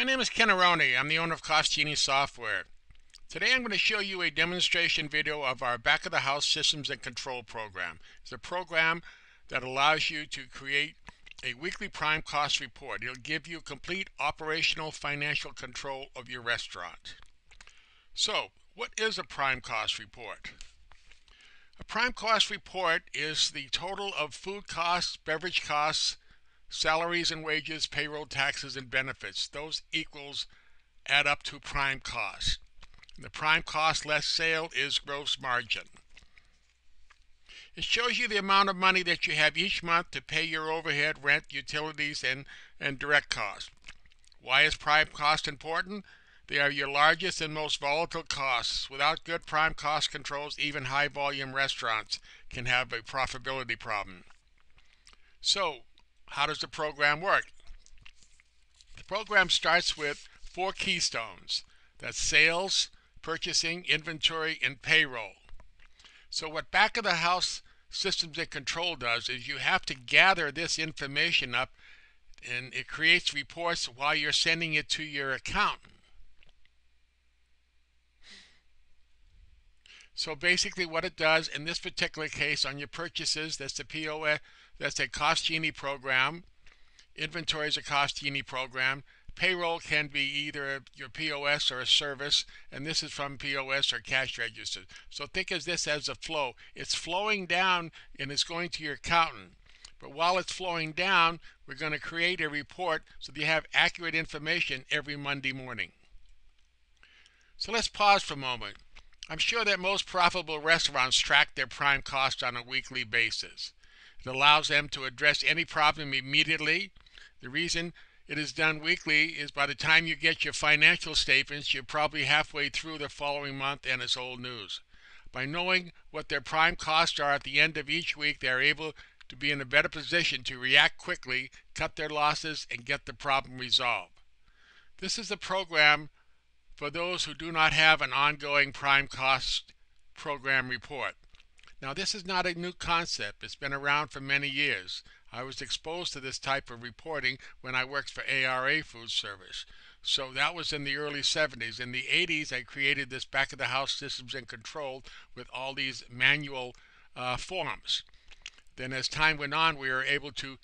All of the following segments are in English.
My name is Ken Aroni. I'm the owner of Genie Software. Today I'm going to show you a demonstration video of our back-of-the-house systems and control program. It's a program that allows you to create a weekly prime cost report. It'll give you complete operational financial control of your restaurant. So, what is a prime cost report? A prime cost report is the total of food costs, beverage costs, salaries and wages, payroll, taxes, and benefits. Those equals add up to prime cost. The prime cost less sale is gross margin. It shows you the amount of money that you have each month to pay your overhead, rent, utilities, and direct costs. Why is prime cost important? They are your largest and most volatile costs. Without good prime cost controls, even high volume restaurants can have a profitability problem. So, how does the program work? The program starts with 4 keystones. That's sales, purchasing, inventory, and payroll. So what back-of-the-house systems and control does is you have to gather this information up, and it creates reports while you're sending it to your accountant. So basically what it does in this particular case on your purchases, that's the POS, that's a Cost Genie program. Inventory is a Cost Genie program. Payroll can be either your POS or a service, and this is from POS or cash register. So think of this as a flow. It's flowing down and it's going to your accountant. But while it's flowing down, we're going to create a report so that you have accurate information every Monday morning. So let's pause for a moment. I'm sure that most profitable restaurants track their prime cost on a weekly basis. It allows them to address any problem immediately. The reason it is done weekly is by the time you get your financial statements, you're probably halfway through the following month and it's old news. By knowing what their prime costs are at the end of each week, they are able to be in a better position to react quickly, cut their losses, and get the problem resolved. This is a program for those who do not have an ongoing prime cost program report. Now, this is not a new concept. It's been around for many years. I was exposed to this type of reporting when I worked for ARA Food Service. So that was in the early 70s. In the 80s, I created this back-of-the-house systems and control with all these manual forms. Then as time went on, we were able to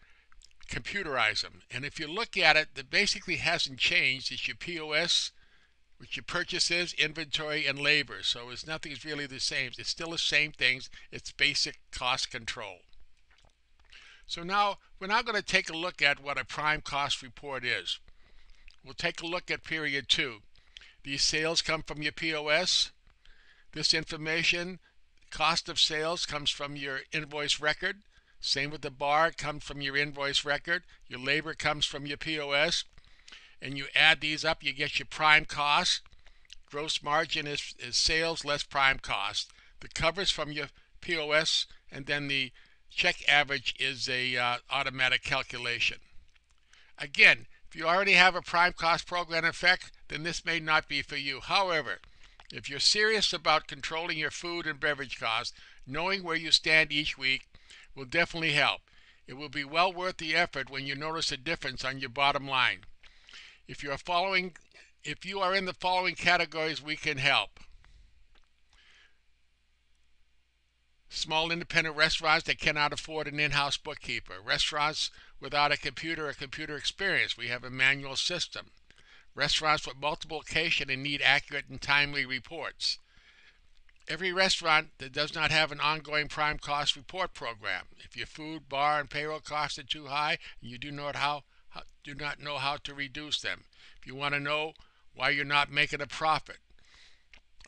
computerize them. And if you look at it, that basically hasn't changed. It's your POS, which your purchases, inventory, and labor. So nothing's really the same. It's still the same things. It's basic cost control. So now we're now going to take a look at what a prime cost report is. We'll take a look at period 2. These sales come from your POS. This information, cost of sales, comes from your invoice record. Same with the bar, comes from your invoice record. Your labor comes from your POS. And you add these up, you get your prime cost. Gross margin is sales less prime cost. The covers from your POS, and then the check average is a automatic calculation. Again, if you already have a prime cost program in effect, then this may not be for you. However, if you're serious about controlling your food and beverage costs, knowing where you stand each week will definitely help. It will be well worth the effort when you notice a difference on your bottom line. If you are in the following categories, we can help. Small independent restaurants that cannot afford an in-house bookkeeper. Restaurants without a computer or computer experience. We have a manual system. Restaurants with multiple locations and need accurate and timely reports. Every restaurant that does not have an ongoing prime cost report program. If your food, bar, and payroll costs are too high, and you do not know how to reduce them. If you want to know why you're not making a profit.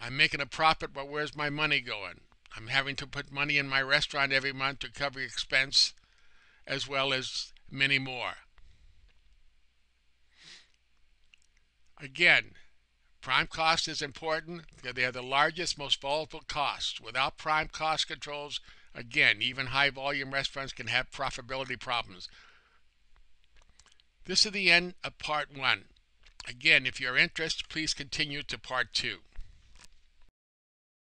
I'm making a profit, but where's my money going? I'm having to put money in my restaurant every month to cover expense, as well as many more. Again, prime cost is important because they are the largest, most volatile costs. Without prime cost controls, again, even high volume restaurants can have profitability problems. This is the end of part 1. Again, if you're interested, please continue to part 2.